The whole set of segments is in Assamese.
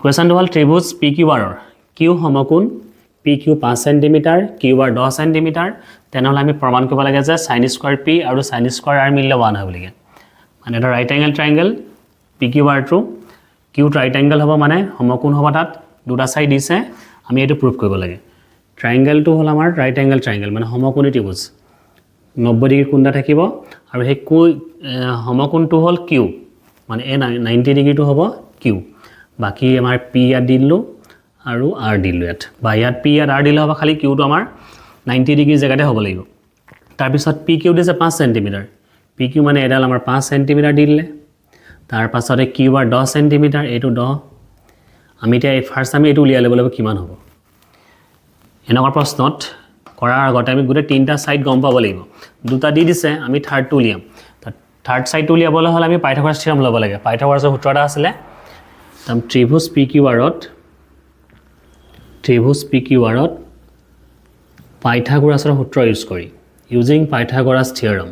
কুৱেশ্যনটো হ'ল ত্ৰিভুজ পি কিউ আৰৰ কিউ সমকোণ P Q 5 centimetre Q R 10 centimetre তেনেহ'লে আমি প্ৰমাণ কৰিব লাগে যে সাইন স্কোৱাৰ পি আৰু সাইন স্কোৱাৰ আৰ মিলিলে 1 হয় বুলিকে মানে এটা right angle triangle P Q আৰটো কিউত ৰাইট এংগেল হ'ব মানে সমকোণ হ'ব তাত দুটা চাইড দিছে আমি এইটো প্ৰুভ কৰিব লাগে ট্ৰাইংগেলটো হ'ল আমাৰ ৰাইট এংগেল ট্ৰাইংগেল মানে সমকোণী ত্ৰিভুজ 90 ডিগ্ৰী কোণটা থাকিব আৰু সেই সমকোণটো হ'ল কিউ মানে এই 90 ডিগ্ৰীটো হ'ব কিউ বাকি আমাৰ পি ইয়াত দিলোঁ আৰু আৰ দিলোঁ ইয়াত বা ইয়াত পি ইয়াত আৰ দিলে হ'ব খালি কিউটো আমাৰ 90 ডিগ্ৰী জেগাতে হ'ব লাগিব তাৰপিছত পি কিউ দিছে 5 চেণ্টিমিটাৰ পি কিউ মানে এডাল আমাৰ 5 চেণ্টিমিটাৰ দিলে তাৰপাছতে কিউ আৰ 10 চেণ্টিমিটাৰ এইটো 10 আমি এতিয়া ফাৰ্ষ্ট আমি এইটো উলিয়াই ল'ব লাগিব কিমান হ'ব এনেকুৱা প্ৰশ্নত কৰাৰ আগতে আমি গোটেই তিনিটা সাইড গম পাব লাগিব দুটা দি দিছে আমি থাৰ্ডটো উলিয়াম থাৰ্ড সাইডটো উলিয়াবলৈ হ'লে আমি পাইথাগোৰাছ থিয়ৰম ল'ব লাগে পাইথাগোৰাছৰ সূত্ৰ এটা আছিলে ত্ৰিভুজ পি কিউ আৰত পাইথাগোৰাছৰ সূত্ৰ ইউজ কৰি ইউজিং পাইথাগোৰাছ থিয়ৰম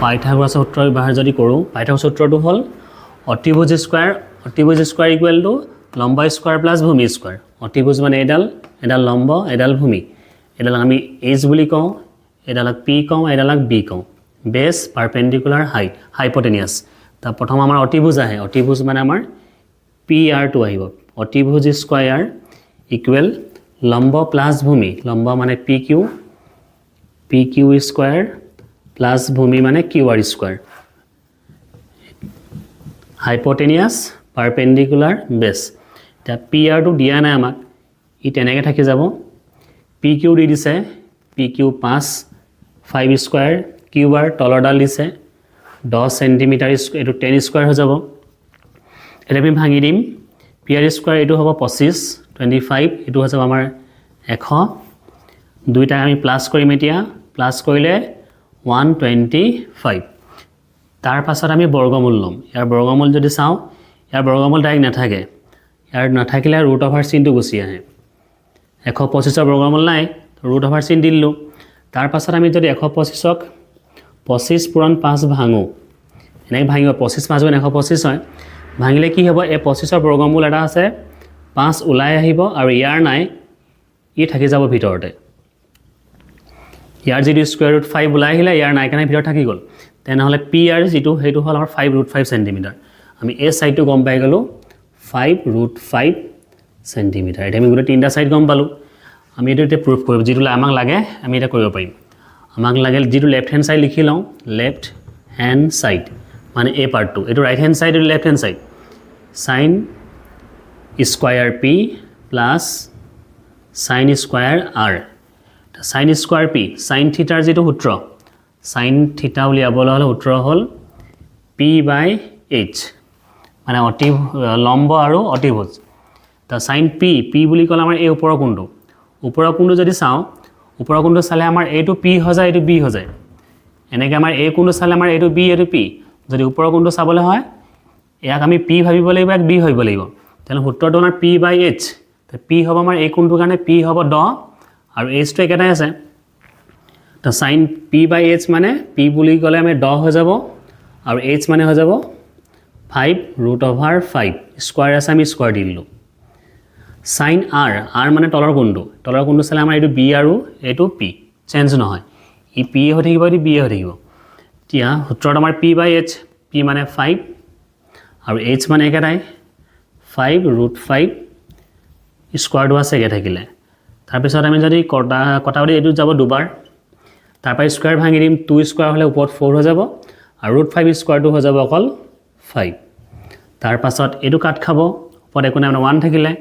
পাইথাগোৰাছৰ সূত্ৰ ব্যৱহাৰ যদি কৰোঁ পাইথাগোৰাছৰ সূত্ৰটো হ'ল অতিভুজ স্কোৱাৰ ইকুৱেল টু লম্ব স্কোৱাৰ প্লাছ ভূমি স্কোৱাৰ অতিভুজ মানে এডাল লম্ব এডাল ভূমি এডাল আমি এইচ বুলি কওঁ এডালক পি কওঁ এডালক বি কওঁ বেছ পাৰপেণ্ডিকুলাৰ হাইপটেনিয়াছ তাৰ প্ৰথম আমাৰ অতিভুজ আহে অতিভুজ মানে আমাৰ পি আৰটো আহিব অতিভুজ স্কোৱাৰ ইকুৱেল লম্ব প্লাছ ভূমি লম্ব মানে পি কিউ স্কোৱাৰ প্লাছ ভূমি মানে কিউ আৰ স্কোৱাৰ হাইপটেনিয়াছ পাৰপেণ্ডিকুলাৰ বেছ এতিয়া পি আৰটো দিয়া নাই আমাক ই তেনেকৈ থাকি যাব পি কিউ দি দিছে P Q 5 square Q R তলৰডাল দিছে 10 চেণ্টিমিটাৰ এইটো 10 স্কোৱাৰ হৈ যাব এতিয়া আমি ভাঙি দিম পি আৰ স্কোৱাৰ এইটো হ'ব 25 এইটো হৈ যাব আমাৰ 100 দুইটা আমি প্লাছ কৰিম এতিয়া প্লাছ কৰিলে 125 তাৰ পাছত আমি বৰ্গমূল ল'ম ইয়াৰ বৰ্গমূল যদি চাওঁ ইয়াৰ বৰ্গমূল ডাইৰেক্ট নাথাকে ইয়াৰ নাথাকিলে ৰুট অভাৰ চিনটো গুচি আহে 125ৰ বৰ্গমূল নাই ৰুট অভাৰ চিন দিলোঁ তাৰ পাছত আমি যদি 125ক 25 পূৰণ 5 ভাঙোঁ এনেকৈ ভাঙিব 25 5 গুণ 125 হয় ভাঙিলে কি হ'ব এই 25ৰ বৰ্গমূল এটা আছে 5 ওলাই আহিব আৰু ইয়াৰ নাই ই থাকি যাব ভিতৰতে ইয়াৰ যিটো স্কুৱেৰ ৰুট 5 ওলাই আহিলে ইয়াৰ নাই কাৰণে ভিতৰত থাকি গ'ল তেনেহ'লে পি আৰ যিটো সেইটো হ'ল আমাৰ 5√5 চেণ্টিমিটাৰ আমি এই ছাইডটো গম পাই গ'লোঁ 5√5 চেণ্টিমিটাৰ এতিয়া আমি গোটেই তিনিটা ছাইড গম পালোঁ আমি এইটো এতিয়া প্ৰুভ কৰিব যিটো আমাক লাগে আমি এতিয়া কৰিব পাৰিম আমাক লাগে যিটো লেফ্ট হেণ্ড ছাইড লিখি লওঁ লেফ্ট হেণ্ড ছাইড মানে এই পাৰ্টটো এইটো ৰাইট হেণ্ড ছাইড এইটো left hand side sine square P plus sine square R sine square P sine থিটাৰ যিটো সূত্ৰ সাইন থিটা উলিয়াবলৈ হ'লে সূত্ৰ হ'ল p/h মানে লম্ব আৰু অতিভুজ তা সাইন পি বুলি ক'লে আমাৰ এই ওপৰৰ কোণটো যদি চাওঁ ওপৰৰ কোণটো চালে আমাৰ এইটো পি হৈ যায় এইটো বি হৈ যায় এনেকৈ আমাৰ এই কোণটো চালে আমাৰ এইটো বি এইটো পি যদি ওপৰৰ কোণটো চাবলৈ হয় ইয়াক আমি পি ভাবিব লাগিব ইয়াক বি ভাবিব লাগিব তেনেহ'লে সূত্ৰটো আমাৰ p/h পি হ'ব আমাৰ এই কোণটোৰ কাৰণে পি হ'ব 10 আৰু এইচটো একেটাই আছে তো সাইন p/h মানে পি বুলি ক'লে আমি 10 হৈ যাব আৰু h মানে হৈ যাব 5√5 স্কোৱাৰ আছে আমি স্কোৱাৰ দি দিলোঁ সাইন আৰ মানে তলৰ কোণটো চালে আমাৰ এইটো বি আৰু এইটো পি চেঞ্জ নহয় ই পি হৈ থাকিব এইটো বি হৈ থাকিব এতিয়া সূত্ৰত আমাৰ p/h পি মানে 5 আৰু h মানে একেটাই 5√5 স্কোৱাৰটো আছে একে থাকিলে তাৰপিছত আমি যদি কটাৱদি এইটো যাব দুবাৰ তাৰপৰা স্কোৱাৰ ভাঙি দিম 2 স্কোৱাৰ হ'লে ওপৰত 4 হৈ যাব আৰু √5 স্কোৱাৰটো হৈ যাব অকল 5 তাৰ পাছত এইটো কাট খাব ওপৰত একো নাই 1 থাকিলে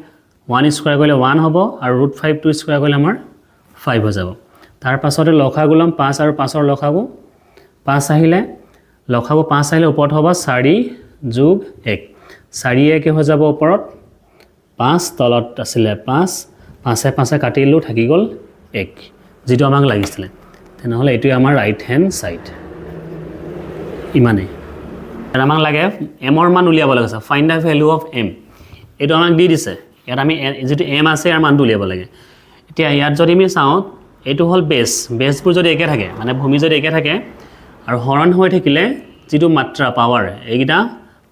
1 স্কোৱাৰ কৰিলে 1 হ'ব আৰু √5 2 স্কোৱাৰ কৰিলে আমাৰ 5 হৈ যাব তাৰ পাছতে লসাগু ল'ম 5 আৰু 5ৰ লসাগু 5 আহিলে লসাগু 5 আহিলে ওপৰত হ'ব 4 যোগ 1 4 1 হৈ যাব ওপৰত 5 তলত আছিলে 5 5 কাটিলোঁ থাকি গ'ল 1 যিটো আমাক লাগিছিলে তেনেহ'লে এইটোৱে আমাৰ ৰাইট হেণ্ড ছাইড ইমানেই আমাক লাগে এমৰ মান উলিয়াব লাগে find the value of M এইটো আমাক দি দিছে ইয়াত আমি যেটো এম আছে ইয়াৰ মানটো উলিয়াব লাগে এতিয়া ইয়াত যদি আমি চাওঁ এইটো হ'ল বেছবোৰ যদি একে থাকে মানে ভূমি যদি একে থাকে আৰু হৰণ হৈ থাকিলে যিটো মাত্ৰা পাৱাৰ এইকেইটা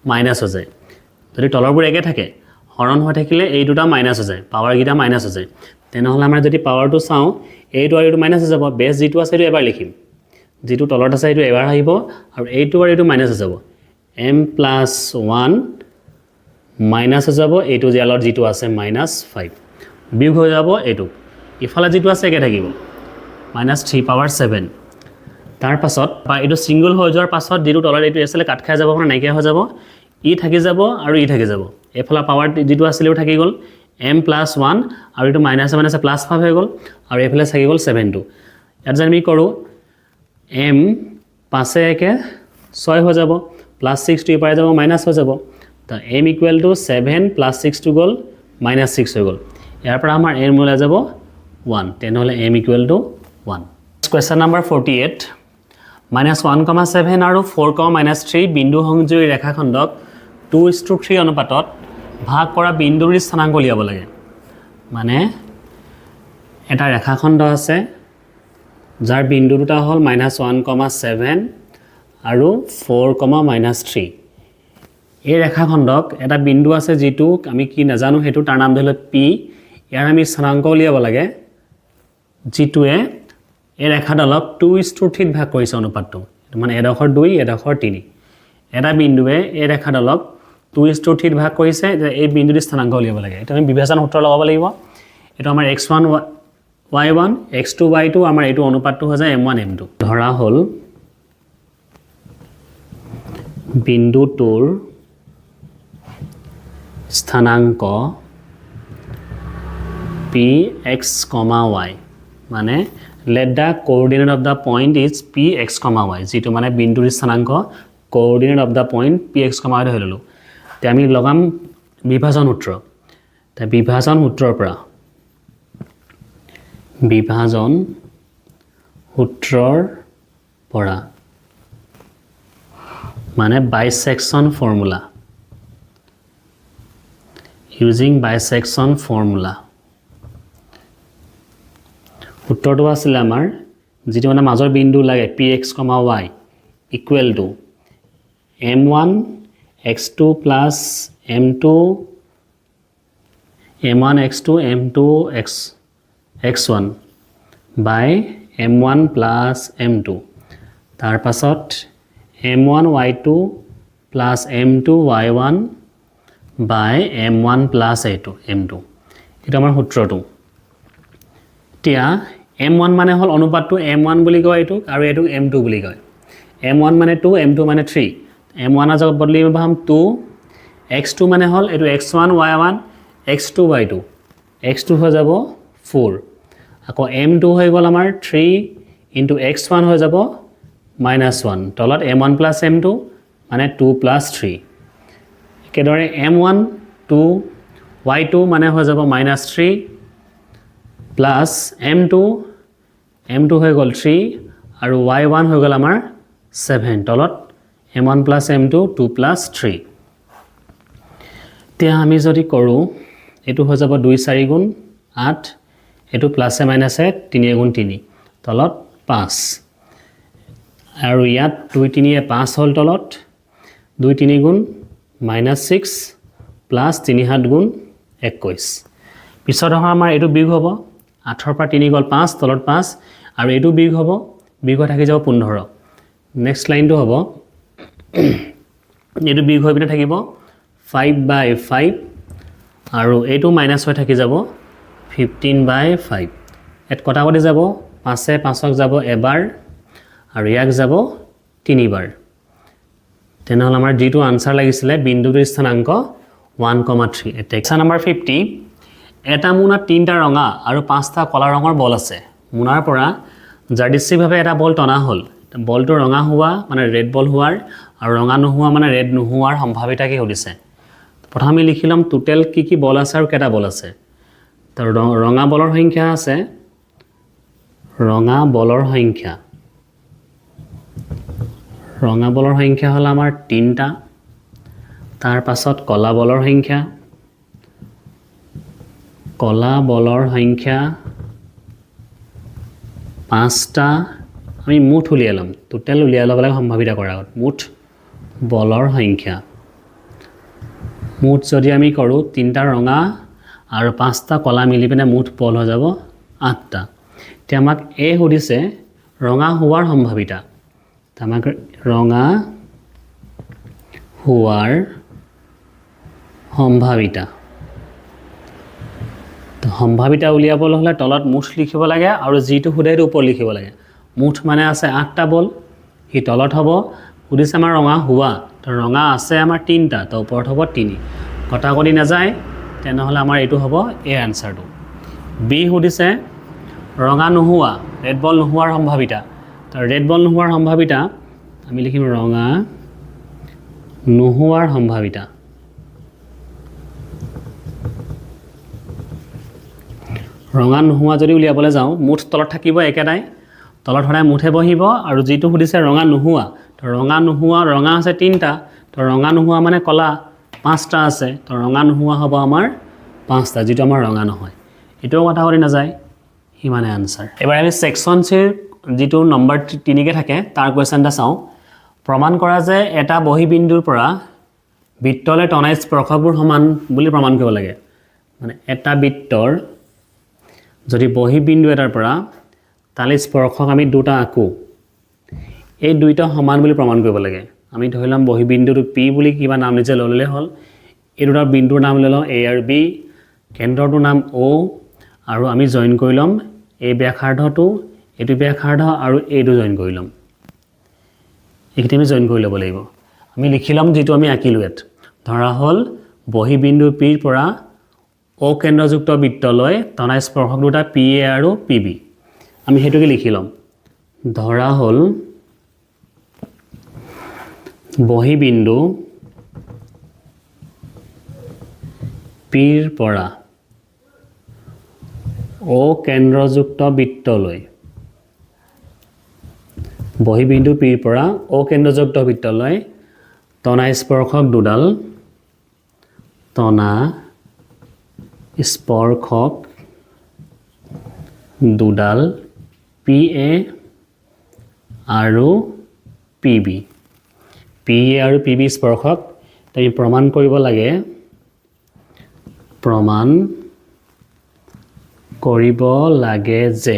মাইনাছ হৈ যায় যদি তলৰবোৰ একে থাকে হৰণ হৈ থাকিলে এই দুটা মাইনাছ হৈ যায় পাৱাৰকেইটা মাইনাছ হৈ যায় তেনেহ'লে আমাৰ যদি পাৱাৰটো চাওঁ এইটো আৰু এইটো মাইনাছ হৈ যাব বেছ যিটো আছে সেইটো এবাৰ লিখিম যিটো তলত আছে সেইটো এবাৰ আহিব আৰু এইটো আৰু এইটো মাইনাছ হৈ যাব m + 1 মাইনাছ হৈ যাব এইটো জিয়ালত যিটো আছে -5 বিয়োগ হৈ যাব এইটো ইফালে যিটো আছে একে থাকিব -3 পাৱাৰ 7 তাৰ পাছত বা এইটো সিঙ্গল হৈ যোৱাৰ পাছত যিটো তলত এইটো এছলে কাট খাই যাব মানে নাইকিয়া হৈ যাব ই থাকি যাব আৰু ই থাকি যাব এফালে পাৱাৰ যিটো আছিল সেইটো থাকি গ'ল m + 1 আৰু এইটো মাইনাছ মাইনাছ +5 হৈ গ'ল আৰু এইফালে থাকি গ'ল 7 টো ইয়াত যদি আমি কৰোঁ m 5 একে 6 হৈ যাব +6 টো পাই যাব মাইনাছ হৈ যাব তো m = 7 + 6 টো গ'ল -6 হৈ গ'ল ইয়াৰ পৰা আমাৰ m ওলাই যাব 1 তেনেহ'লে m = 1 কুৱেশ্যন নম্বৰ 48 -1,7 আৰু 4,-3 বিন্দু সংযোগী ৰেখাখণ্ডক 2:3 অনুপাতত ভাগ কৰা বিন্দুৰ স্থানাংক উলিয়াব লাগে মানে এটা ৰেখাখণ্ড আছে যাৰ বিন্দু দুটা হ'ল -1,7 আৰু 4,-3 এই ৰেখাখণ্ডক এটা বিন্দু আছে যিটো আমি কি নাজানো সেইটো তাৰ নাম ধৰিলে p ইয়াৰ আমি স্থানাংক উলিয়াব লাগে যিটোৱে এই ৰেখাডালক 2:3 ভাগ কৰিছে অনুপাতটো মানে এডোখৰ 2 এডোখৰ 3 এটা বিন্দুৱে এই ৰেখাডালক 2:3 ভাগ কৰিছে এই বিন্দুৰ স্থানাংক উলিয়াব লাগে এটা আমি বিভাজন সূত্ৰ লগাব লাগিব এটা আমাৰ x1 y1 x2 y2 আমাৰ এইটো অনুপাতটো হৈ যায় m1 m2 ধৰা হ'ল বিন্দুটোৰ স্থানাংক px, y মানে let the coordinate of the point is px, y যেটো মানে বিন্দুৰ স্থানাংক coordinate of the point px, y ধৰি ললো তে আমি লগাম বিভাজন সূত্ৰ তে বিভাজন সূত্ৰৰ পৰা মানে bisection formula using bisection formula সূত্ৰটো আছিল আমাৰ যেটো মানে মাজৰ বিন্দু লাগে px, y equal to m1 x2 plus m2 m1 x2 m2 x1 by m1 plus m2 তাৰ পাছত m1 y2 plus m2 y1 by m1 plus a2 m2 এটা আমাৰ সূত্ৰটো তিয়া m1 মানে হল অনুপাতটো m1 বুলি কয় এটো আৰু এটো m2 বুলি কয় m1 মানে 2 m2 মানে 3 m1 আ জগত বদলি পাম 2 x2 মানে হল এটো x1 y1 x2 y2 x2 হৈ যাব 4 আকৌ m2 হৈ গল আমাৰ 3 into x1 হৈ যাব -1 তলত m1 plus m2 মানে 2 plus 3 একেদৰে m1 2 y2 মানে হৈ যাব -3 plus m2 হৈ গল 3 আৰু y1 হৈ গল আমাৰ 7 তলত m1 plus m2 2 plus 3 তে আমি যদি কৰো এটো হৈ যাব 2 4 গুণ 8 এটো প্লাস এ মাইনাস এ 3 গুণ 3 তলত 5 আৰু ইয়াত 2 3 এ 5 হল তলত 2 3 গুণ -6 প্লাস 3 7 গুণ 21 পিছত আমাৰ এটো বিয়োগ হ'ব 8 ৰ পৰা 3 গল 5 তলত 5 আৰু এটো বিয়োগ হ'ব বিয়োগ থাকি যাব 15 নেক্সট লাইনটো হ'ব এটো বিয়োগ হৈ পিনে থাকিব 5/5 আৰু এটো মাইনাস হৈ থাকি যাব 15/5 এত কটাকটি যাব 5 এ 5ক যাব এবাৰ আৰু ইয়াক যাব 3 বাৰ তেনেহলে আমাৰ যেটো আনসাৰ লাগিছিলে বিন্দুৰ স্থানাংক 1,3 এটা এক্সাম নম্বৰ 50 এটা মুনাত 3টা ৰঙা আৰু 5টা কলা ৰঙৰ বল আছে মুনাৰ পৰা যাদৃচ্ছিকভাৱে এটা বল টনা হল বলটো ৰঙা হোৱা মানে ৰেড বল হোৱাৰ আৰু ৰঙা নোহোৱা মানে ৰেড নোহোৱাৰ সম্ভাৱিতা কি হৈছে প্ৰথমে লিখিলাম টোটাল কি বল আছে আৰু কেটা বল আছে তাৰ ৰঙা বলৰ সংখ্যা আছে ৰঙা বলৰ সংখ্যা হল আমাৰ 3টা তাৰ পাছত কলা বলৰ সংখ্যা 5টা আমি মুঠ উলিয়ালাম টোটাল উলিয়াই লব লাগে সম্ভাৱিতা কৰাৰ আগত মুঠ বলৰ সংখ্যা মুঠ যদি আমি কৰোঁ 3টা ৰঙা আৰু 5টা কলা মিলি পিনে মুঠ বল হৈ যাব 8টা এতিয়া আমাক এ সুধিছে ৰঙা হোৱাৰ সম্ভাৱিতা আমাক ৰঙা হোৱাৰ সম্ভাৱিতা তো সম্ভাৱিতা উলিয়াবলৈ হ'লে তলত মুঠ লিখিব লাগে আৰু যিটো সুধে সেইটো ওপৰত লিখিব লাগে মুঠ মানে আছে 8টা বল হি তলত হ'ব সুধিছে আমাৰ ৰঙা হোৱা তো ৰঙা আছে আমাৰ 3টা তো ওপৰত হ'ব 3 কটাকটি নাযায় তেনেহ'লে আমাৰ এইটো হ'ব এ আনসাৰটো বি সুধিছে ৰঙা নোহোৱা ৰেড বল নোহোৱাৰ সম্ভাৱিতা তো ৰেড বল নোহোৱাৰ সম্ভাৱিতা আমি লিখিম ৰঙা নোহোৱাৰ সম্ভাৱিতা ৰঙা নোহোৱা যদি উলিয়াবলৈ যাওঁ মুঠ তলত থাকিব একেটাই তলত সদায় মুঠে বহিব আৰু যিটো সুধিছে ৰঙা নোহোৱা তো ৰঙা আছে 3টা তো ৰঙা নোহোৱা মানে কলা 5টা আছে তো ৰঙা নোহোৱা হ'ব আমাৰ 5টা যিটো আমাৰ ৰঙা নহয় এটোও কথা কৰি নাযায় হিমানে আনসাৰ এবাৰ আমি সেকশন সিৰ যিটো নম্বৰ 3 কে থাকে তাৰ কোৱেশ্চনটা চাওঁ প্ৰমাণ কৰা যে এটা বহি বিন্দুৰ পৰা বৃত্তলে টনাই স্পৰ্শবোৰ সমান বুলি প্ৰমাণ কৰিব লাগে মানে এটা বৃত্তৰ যদি বহি বিন্দু এটাৰ পৰা তালে স্পৰ্শক আমি দুটা আকো এই দুইটা সমান বুলি প্ৰমাণ কৰিব লাগে আমি ধৰিলাম বহি বিন্দুটো পি বুলি কিবা নাম নিচে ললে হল এই দুটা বিন্দুৰ নাম ললো এ আৰু বি কেন্দ্ৰটোৰ নাম ও আৰু আমি জয়েন কৰিলাম এই ব্যাসাৰ্ধটো এটো ব্যাসাৰ্ধ আৰু এইটো জয়েন কৰিলাম এইটো আমি জয়েন কৰি ল'ব লাগিব আমি লিখিলাম যেটো আমি আকিলো এত ধৰা হল বহি বিন্দু পি ৰ পৰা ও কেন্দ্ৰযুক্ত বৃত্তলৈ তনাই স্পৰ্শক দুটা পি এ আৰু পি বি আমি হেতুকে লিখিলাম ধৰা হল বহি বিন্দু পি ৰ পৰা ও কেন্দ্ৰযুক্ত বৃত্তলৈ বহি বিন্দু পি ৰ পৰা ও কেন্দ্ৰযুক্ত বৃত্তলৈ তনাই স্পৰ্শক দুডাল তনা স্পৰ্শক দুডাল পি এ আৰু পি বি আৰু পি বি স্পৰ্শক তাই প্ৰমাণ কৰিব লাগে যে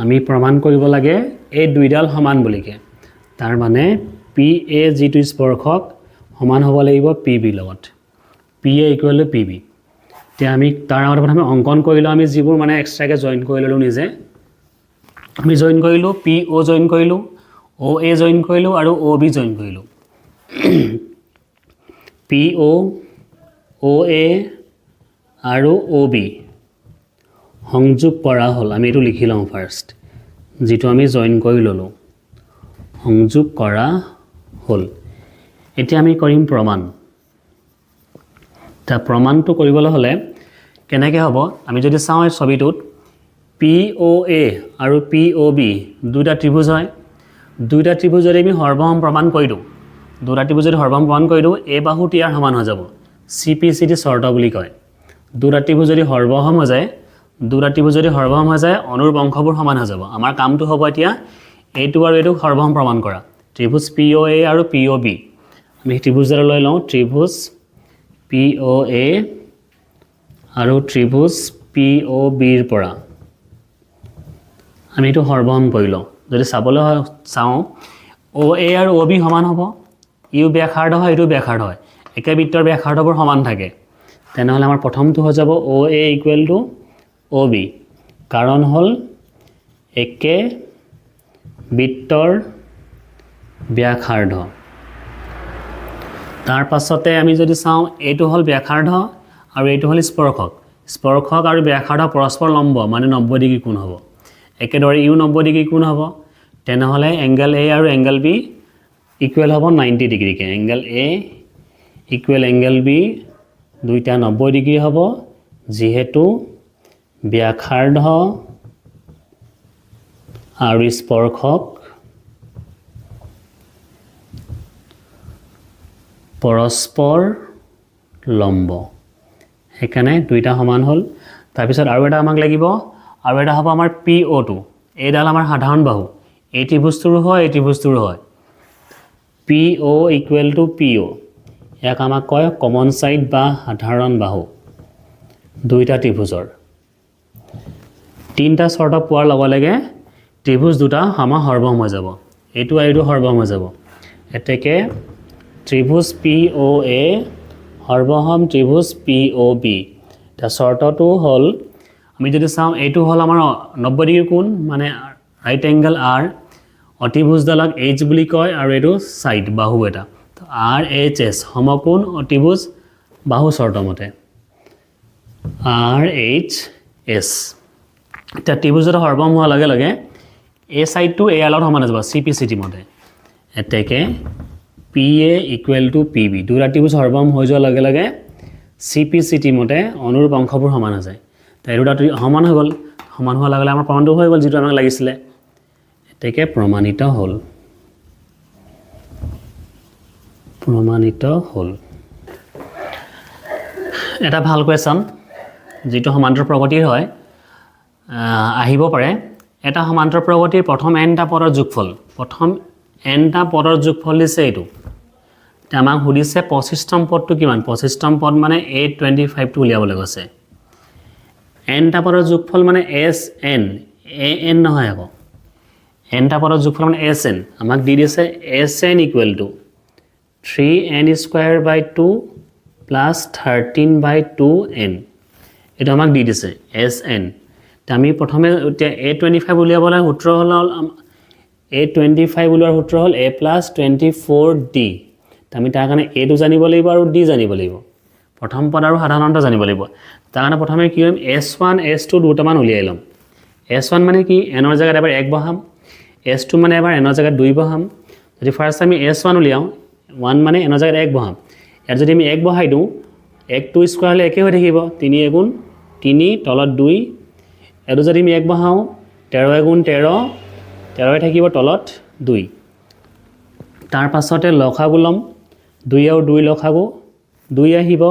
আমি প্ৰমাণ কৰিব লাগে এই দুইডাল সমান বুলিকে তাৰ মানে পি এ যিটো স্পৰ্শক সমান হ'ব লাগিব পি বি লগত P A equal to P B তে আমি তাৰ আগতে প্ৰথমে অঙ্কন কৰিলো আমি যিবোৰ মানে এক্সট্ৰাকে জয়েন কৰি ললো নিজে আমি জয়েন কৰিলো পি ও জয়েন কৰিলো ও এ জয়েন কৰিলো আৰু ও বি জয়েন কৰিলো পি ও এ আৰু ও বি সংযোগ কৰা হল আমি এটো লিখি লওঁ ফাৰ্স্ট যেটো আমি জয়েন কৰি ললো সংযোগ কৰা হল এতিয়া আমি কৰিম প্ৰমাণ তা প্ৰমাণটো কৰিবলৈ হলে কেনেকৈ হ'ব আমি যদি চাওঁ এই ছবিটোত পি ও এ আৰু পি ও বি দুটা ত্ৰিভুজ হয় দুটা ত্ৰিভুজ যদি আমি সৰ্বসম প্ৰমাণ কৰি দিওঁ দুটা ত্ৰিভুজ যদি সৰ্বসম প্ৰমাণ কৰি দিওঁ এ বাহু টিয়াৰ সমান হৈ যাব সিপিসিডি শৰ্ত বুলি কয় দুটা ত্ৰিভুজ যদি সৰ্বসম হৈ যায় অনুৰ বংশবোৰ সমান হৈ যাব আমাৰ কামটো হ'ব এতিয়া এইটো আৰু এইটো সৰ্বসম প্ৰমাণ কৰা ত্ৰিভুজ পি ও এ আৰু পি ও বি আমি ত্ৰিভুজৰ লৈ লওঁ ত্ৰিভুজ পি ও এ আৰু ত্ৰিভুজ পি ও বি ৰ পৰা আমি এটো সৰ্বসম কৰি লওঁ যদি চাবলৈ চাওঁ ও এ আৰু ও বি সমান হ'ব ইউ ব্যাসাৰ্ধ হয় এটো ব্যাসাৰ্ধ হয় একে বৃত্তৰ ব্যাসাৰ্ধবোৰ সমান থাকে তেনেহলে আমাৰ প্ৰথমটো হৈ যাব ও এ ইকুৱেল টু ও বি কাৰণ হল একে বৃত্তৰ ব্যাসাৰ্ধ তাৰ পাছতে আমি যদি চাওঁ এইটো হল ব্যাসাৰ্ধ আৰু এইটো হল স্পৰ্শক আৰু ব্যাসাৰ্ধ পৰস্পৰ লম্ব মানে 90 ডিগ্ৰী কোণ হ'ব একেদৰে ইউ 90 ডিগ্ৰী কোণ হ'ব তেনেহলে এংগল এ আৰু এংগল বি ইকুৱেল হ'ব 90 ডিগ্ৰী কে angle A equal angle B দুইটা 90 ডিগ্ৰী হ'ব যেহেতু ব্যাসাৰ্ধ আৰু স্পৰ্শক পৰস্পৰ লম্ব হেকানে দুইটা সমান হল তাৰ পিছত আৰু এটা আমাক লাগিব আৰু এটা হ'ব আমাৰ PO2 এইডাল আমাৰ সাধাৰণ বাহু এই ত্ৰিভুজটোৰ হয় PO ইকুৱেল টু PO ইয়াক আমাক কয় কমন সাইড বা সাধাৰণ বাহু দুইটা ত্ৰিভুজৰ তিনটা শৰ্ত পোৱাৰ লগে লগে ত্ৰিভুজ দুটা সৰ্বসম হৈ যাব এইটো আৰু এইটো সৰ্বসম হৈ যাব এতেকে ত্ৰিভুজ POA সৰ্বসম ত্ৰিভুজ POB তা শৰ্তটো হল আমি যদি চাওঁ এইটো হল আমাৰ 90 ডিগ্ৰী কোণ মানে ৰাইট এংগল R অতিভুজডালক H বুলি কয় আৰু এইটো সাইড বাহু এটা তো RHS সমকোণ অতিভুজ বাহু শৰ্ত মতে RHS এটা ত্ৰিভুজৰ সৰ্বসম হোৱাৰ লগে লগে এই সাইডটো এ লগত সমান হৈ যাব CPCT মতে এতেকে PA ইকুৱেল টু PB দুটা ত্ৰিভুজ সৰ্বসম হৈ যোৱাৰ লগে লগে CPCT মতে অনুৰূপ অংশবোৰ সমান হৈ যায় তাই দুটা সমান হৈ গ'ল সমান হোৱাৰ লগে লগে আমাৰ প্ৰমাণটো হৈ গ'ল যেটো আমাক লাগিছিলে এতেকে প্ৰমাণিত হ'ল এটা ভাল কোৱেশ্চন যেটো সমান্তৰ প্ৰগতিৰ হয় আহিব পাৰে এটা সমান্তৰ প্ৰগতিৰ প্ৰথম n টা পদৰ যোগফল প্ৰথম n টা পদৰ যোগফল দিছে এইটো তে আমাক সুধিছে 25তম পদটো কিমান 25তম পদ মানে 825 টো উলিয়াবলৈ গৈছে n টা পদৰ যোগফল মানে SN an নহয় আকৌ n টা পদৰ যোগফল মানে SN আমাক দি দিছে SN equal to 3n² / 2 plus 13/2n এটা আমাক দি দিছে SN তে আমি প্ৰথমে A25 উলিয়াবলৈ সূত্ৰ হল A25 উলিওৱাৰ সূত্ৰ হল A + 24D তে আমি তাৰ কাৰণে A টো জানিব লাগিব আৰু D জানিব লাগিব প্ৰথম পদ আৰু সাধাৰণত জানিব লাগিব তাৰ কাৰণে প্ৰথমে কি কৰিম S1 S2 দুটামান উলিয়াই লম S1 মানে কি n ৰ জায়গাত এবাৰ 1 বহাম S2 মানে এবাৰ n ৰ জায়গাত 2 বহাম যদি ফাৰ্স্ট আমি S1 উলিয়াও 1 মানে n ৰ জায়গাত 1 বহাম ইয়াত যদি আমি 1 বহাই দিও 1 2 স্কয়াৰ হলে একে হৈ থাকিব 3 গুণ 3 তলত 2 এটো যদি আমি 1 বহাও 13 গুণ 13 13 থাকিব তলত 2 তাৰ পাছতে লখাগু লম 2 আৰু 2 লখাগু 2 আহিব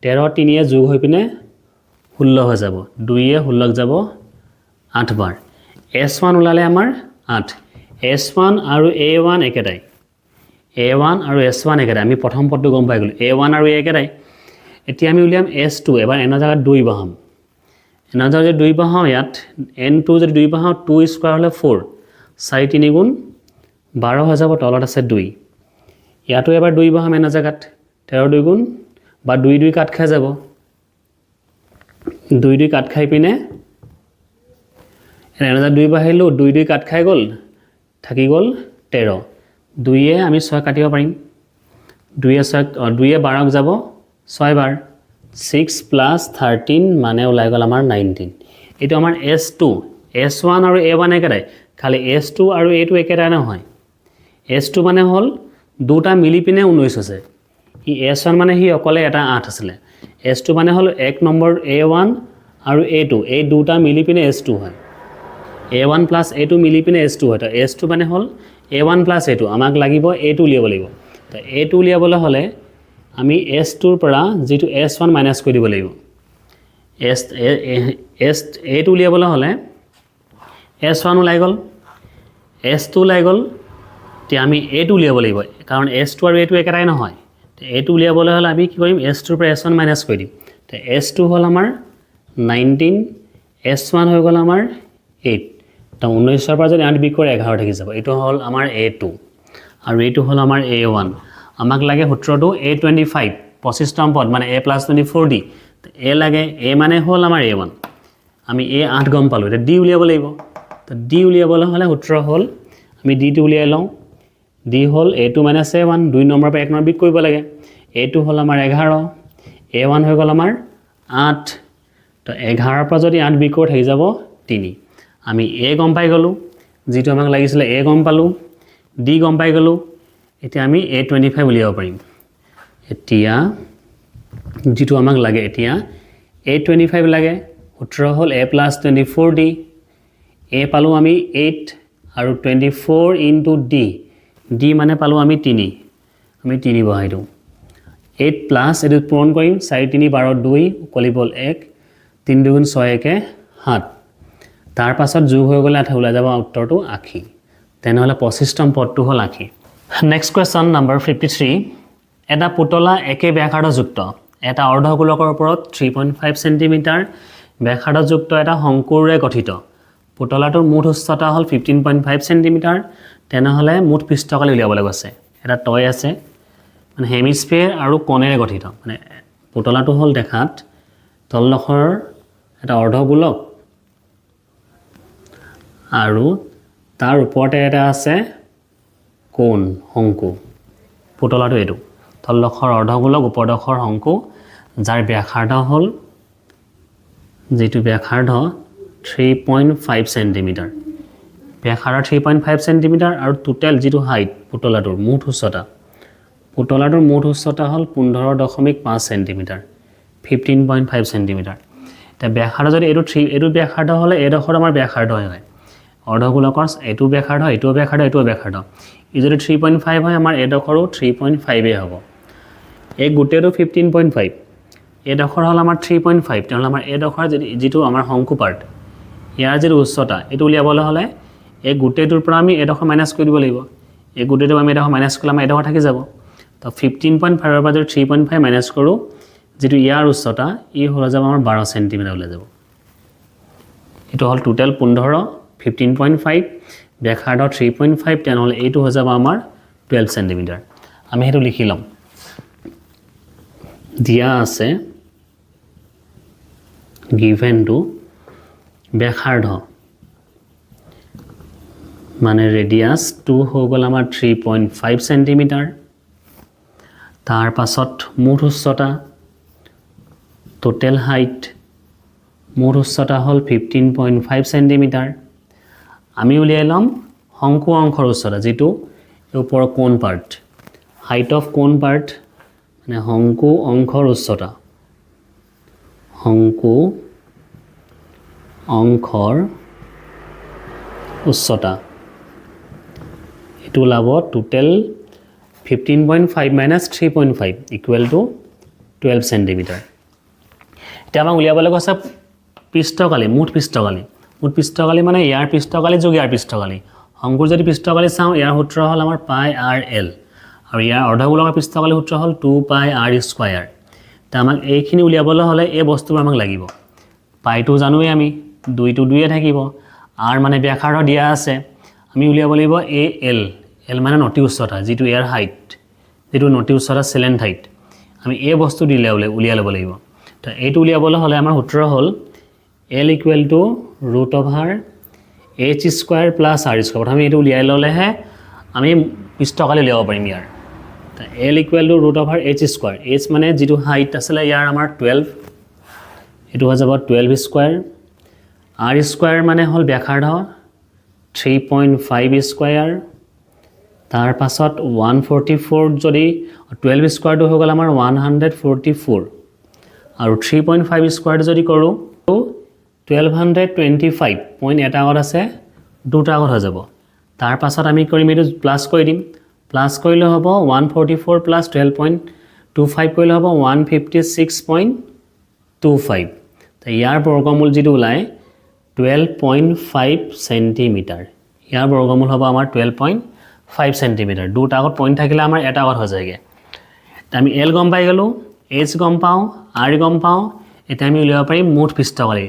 13 3 এ যোগ হৈ পিনে 16 হৈ যাব 2 এ 16 যাব 8 বাৰ S1 ওলালে আমাৰ 8 S1 আৰু A1 একেটাই A1 আৰু S1 একেটাই আমি প্ৰথম পদটো গম পাই গলো A1 আৰু A একেটাই এতিয়া আমি উলিয়াম S2 এবাৰ n ৰ জায়গাত 2 বহাম n ৰ জায়গাত 2 বহাও ইয়াত n2 যদি 2 বহাও 2 স্কয়াৰ হলে 4 4 3 গুণ 12 হৈ যাব তলত আছে 2 ইয়াতো এবাৰ 2 বহাম n ৰ জায়গাত 13 2 গুণ বা 2 2 কাট খাই যাব 2 2 কাট খাই পিনে n ৰ জায়গাত 2 বহাইলো 2 2 কাট খাই গল থাকি গল 13 2 এ আমি 6 কাটিব পাৰিম 2 এ 12 ক যাব 6 বাৰ 6 + 13 মানে ওলাই গল আমাৰ 19 এটো আমাৰ S2 S1 আৰু A1 একেটাই খালি S2 আৰু A2 একেটাই নহয় S2 মানে হল দুটা মিলি পিনে 19 আছে ই S1 মানে হি অকলে এটা 8 আছিল S2 মানে হল 1 নম্বৰ A1 আৰু A2 এই দুটা মিলি পিনে S2 হয় A1 + A2 মিলি পিনে S2 হয় S2 মানে হল A1 + A2 আমাক লাগিব A2 উলিয়াব লাগিব তা A2 উলিয়াবলৈ হলে আমি S2 ৰ পৰা যেটো S1 মাইনাস কৰি দিব লাগিব A2 উলিয়াবলৈ হলে S1 ওলাই গল S2 ওলাই গল তে আমি A2 উলিয়াব লাগিব কাৰণ S2 আৰু A2 একেটাই নহয় তে A2 উলিয়াবলৈ হলে আমি কি কৰিম S2 ৰ পৰা S1 মাইনাস কৰি দিম তে S2 হল আমাৰ 19 S1 হৈ গল আমাৰ 8 তা 19 ৰ পৰা যদি 8 বিক কৰি 11 থাকি যাব এটো হল আমাৰ A2 আৰু এটো হল আমাৰ A1 আমাক লাগে সূত্ৰটো A25 25তম পদ মানে A + 24D A লাগে A মানে হল আমাৰ A1 আমি A 8 গম পালো এটা D উলিয়াব লাগিব তো D উলিয়াবলৈ হলে সূত্ৰ হল আমি D টো উলিয়াই লওঁ D হল A2 - A1 2 নম্বৰ পৰা 1 নম্বৰ বিক কৰিব লাগে A2 হল আমাৰ 11 A1 হৈ গল আমাৰ 8 তো 11 পৰা যদি 8 বিক কৰি থাকি যাব 3 আমি A গম পাই গলো যেটো আমাক লাগিছিল A গম পালো D গম পাই গলো এতিয়া আমি A25 উলিয়াব পাৰিম এতিয়া যেটো আমাক লাগে এতিয়া A25 লাগে সূত্ৰ হল A + 24D A পালো আমি 8 আৰু 24 * D D মানে পালো আমি 3 আমি 3 বহাই দিও 8 প্লাস এটো পূৰণ কৰিম 4 3 12 2 কলিবল 1 3 2 6 1 7 তাৰ পাছত যোগ হৈ গলে আঠা ওলাই যাব উত্তৰটো আখি তেনহলে 25তম পদটো হল আখি নেক্সট কুৱেশ্যন নম্বৰ 53 এটা পুতলা একে ব্যাসাৰ্ধযুক্ত এটা অৰ্ধগোলকৰ ওপৰত 3.5 সেন্টিমিটাৰ ব্যাসাৰ্ধযুক্ত এটা শংকুৰে গঠিত পুতলাটোৰ মুঠ উচ্চতা হ'ল 15.5 সেন্টিমিটাৰ তেনেহ'লে মুঠ পৃষ্ঠকালি উলিয়াবলৈ গৈছে এটা টয় আছে মানে হেমিস্ফিয়াৰ আৰু কোণেৰে গঠিত মানে পুতলাটো হ'ল দেখাত তলডোখৰ এটা অৰ্ধগোলক আৰু তাৰ ওপৰতে এটা আছে কোণ শংকু পুতলাটো এটো তলডোখৰ অৰ্ধগোলক ওপৰডোখৰ শংকু যাৰ ব্যাসাৰ্ধ হ'ল যেটো ব্যাসাৰ্ধ 3.5 সেন্টিমিটাৰ ব্যাসাৰ্ধ 3.5 সেন্টিমিটাৰ আৰু টোটাল যেটো হাইট পুতলাটোৰ মুঠ উচ্চতা হ'ল 15.5 সেন্টিমিটাৰ 15.5 সেন্টিমিটাৰ তে ব্যাসাৰ্ধ যদি এটো ব্যাসাৰ্ধ হ'লে এডোখৰ আমাৰ ব্যাসাৰ্ধ হয় অৰ্ধগোলকৰ এটো ব্যাসাৰ্ধ এটো ব্যাসাৰ্ধ ই যদি 3.5 হয় আমাৰ এডোখৰো 3.5 এ হ'ব এই গুটেটো 15.5 এডোখৰ হ'ল আমাৰ 3.5 তেনহ'লে আমাৰ এডোখৰ যেটো আমাৰ শংকু পাৰ্ট ইয়াৰ যেটো উচ্চতা এটো উলিয়াবলৈ হ'লে এই গুটেটোৰ পৰা আমি এডোখৰ মাইনাস কৰি দিব লাগিব এই গুটেটো আমি এডোখৰ মাইনাস কৰিলে আমাৰ এডোখৰ থাকি যাব তো 15.5 ৰ পৰা যদি 3.5 মাইনাস কৰোঁ যেটো ইয়াৰ উচ্চতা ই হৈ যাব আমাৰ 12 সেন্টিমিটাৰ ওলাই যাব এটো হ'ল টোটাল 15.5 ব্যাসাৰ্ধ 3.5 তেনেহ'লে এইটো হৈ যাব আমাৰ 12 সেন্টিমিটাৰ আমি হেতু লিখি লম দিয়া আছে given to ব্যাসাৰ্ধ মানে ৰেডিয়াস 2 হৈ গ'ল আমাৰ 3.5 সেন্টিমিটাৰ তাৰ পাছত মুঠ উচ্চতা টোটাল হাইট মুঠ উচ্চতা হ'ল 15.5 সেন্টিমিটাৰ আমি উলিয়াই লম শংকু অংশৰ উচ্চতা যেটো ওপৰৰ cone part height of cone part মানে শংকু অংশৰ উচ্চতা শংকু অংশৰ উচ্চতা এটো লাভ total 15.5 minus 3.5 equal to 12 centimetre এটা আমাক উলিয়াবলৈ কৈছে পৃষ্ঠকালি মুঠ পৃষ্ঠকালি মানে ইয়াৰ পৃষ্ঠকালি যোগ ইয়াৰ পৃষ্ঠকালি শংকুৰ যদি পৃষ্ঠকালি চাওঁ ইয়াৰ সূত্ৰ হ'ল আমাৰ পাই r l আৰু ইয়াৰ অৰ্ধগোলকৰ পৃষ্ঠকালি সূত্ৰ হ'ল 2 পাই r স্কয়াৰ তা আমাক এইখিনি উলিয়াবলৈ হ'লে এই বস্তুবোৰ আমাক লাগিব পাইটো জানোৱে আমি 2 টো 2 এ থাকিব r মানে ব্যাসাৰ্ধ দিয়া আছে আমি উলিয়াব লাগিব a l মানে নতি উচ্চতা যেটো ইয়াৰ হাইট যেটো নতি উচ্চতা সেলেন্ট হাইট আমি এই বস্তু দিলে উলিয়া ল'ব লাগিব তো এইটো উলিয়াবলৈ হ'লে আমাৰ সূত্ৰ হ'ল l equal to root over h square plus r square প্ৰথমে এইটো উলিয়াই ল'লেহে আমি পৃষ্ঠকালি উলিয়াব পাৰিম ইয়াৰ তো l equal to root over h square h মানে যেটো হাইট আছিল ইয়াৰ আমাৰ 12 এটো হৈ যাব 12 স্কয়াৰ r square মানে হ'ল ব্যাসাৰ্ধ 3.5 স্কয়াৰ তাৰ পাছত 144 যদি 12 স্কয়াৰটো হৈ গ'ল আমাৰ 144 আৰু 3.5 স্কয়াৰ যদি কৰো 1225 পইণ্ট এটা আগত আছে দুটা আগত হৈ যাব তাৰ পাছত আমি কৰিম এটো প্লাস কৰি দিম প্লাস কৰিলে হ'ব 144 প্লাস 12.25 কৰিলে হ'ব 156.25 তো ইয়াৰ বৰ্গমূল যেটো ওলাই 12.5 সেন্টিমিটাৰ ইয়াৰ বৰ্গমূল হ'ব আমাৰ 12.5 সেন্টিমিটাৰ দুটা আগত পইণ্ট থাকিলে আমাৰ এটা আগত হৈ যায়গে তা আমি l গম পাই গলো h গম পাও r গম পাও এটা আমি উলিয়াব পাৰিম মুঠ পৃষ্ঠকালি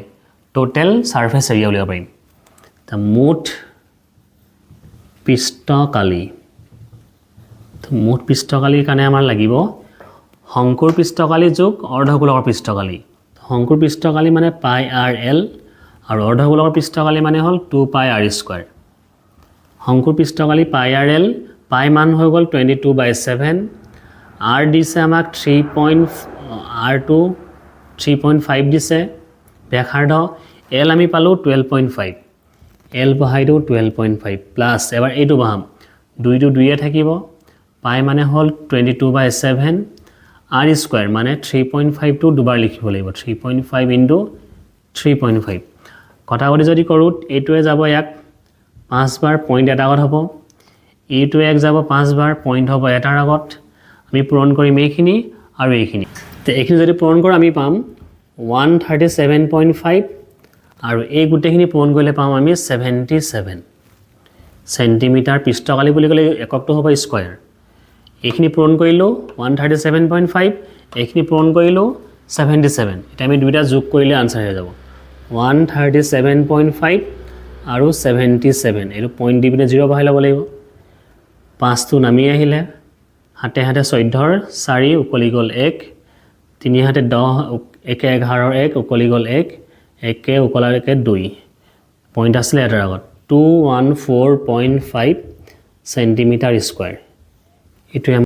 টোটাল সাৰফেস এৰিয়া উলিয়াব পাৰিম তা মুঠ পৃষ্ঠকালিৰ কাৰণে আমাৰ লাগিব শংকুৰ পৃষ্ঠকালি যোগ অৰ্ধগোলকৰ পৃষ্ঠকালি শংকুৰ পৃষ্ঠকালি মানে পাই r l আৰু অৰ্ধগোলকৰ পৃষ্ঠকালি মানে হ'ল 2 পাই r স্কয়াৰ শংকুৰ পৃষ্ঠকালি পাই r l পাই মান হৈ গ'ল 22/7 r দিছে আমাক 3.5 দিছে ব্যাসাৰ্ধ l আমি পালো 12.5 l বহাই দিও 12.5 প্লাস এবাৰ এইটো বহাম 2 টো 2 এ থাকিব পাই মানে হ'ল 22/7 r স্কয়াৰ মানে 3.5 টো দুবাৰ লিখিব লাগিব 3.5 ইনটু 3.5 কটাকটি যদি কৰো এইটোৱে যাব এক 5 বাৰ পইণ্ট এটা আগত হ'ব এইটো এক যাব 5 বাৰ পইণ্ট হ'ব এটাৰ আগত আমি পূৰণ কৰিম এইখিনি আৰু এইখিনি তে এইখিনি যদি পূৰণ কৰোঁ আমি পাম 137.5 আৰু এই গুটেখিনি পূৰণ কৰিলে পাম আমি 77 চেণ্টিমিটাৰ পৃষ্ঠকালি বুলি ক'লে এককটো হ'ব স্কোৱাৰ এইখিনি পূৰণ কৰিলোঁ 137.5 এইখিনি পূৰণ কৰিলোঁ 77 এতিয়া আমি দুইটা যোগ কৰিলে আনসাৰ হৈ যাব 137.5 আৰু 77 এইটো পইণ্ট দি পিনে 0 বহাই ল'ব লাগিব 5টো নামি আহিলে হাতে হাতে 14ৰ 4 উকলি গ'ল 1 3 হাতে 10 1 11ৰ 1 উকলি গ'ল 1 1 উকলাৰ 1 2 পইণ্ট আছিলে এটাৰ আগত 214.5 সেন্টিমিটাৰ স্কয়াৰ এইটো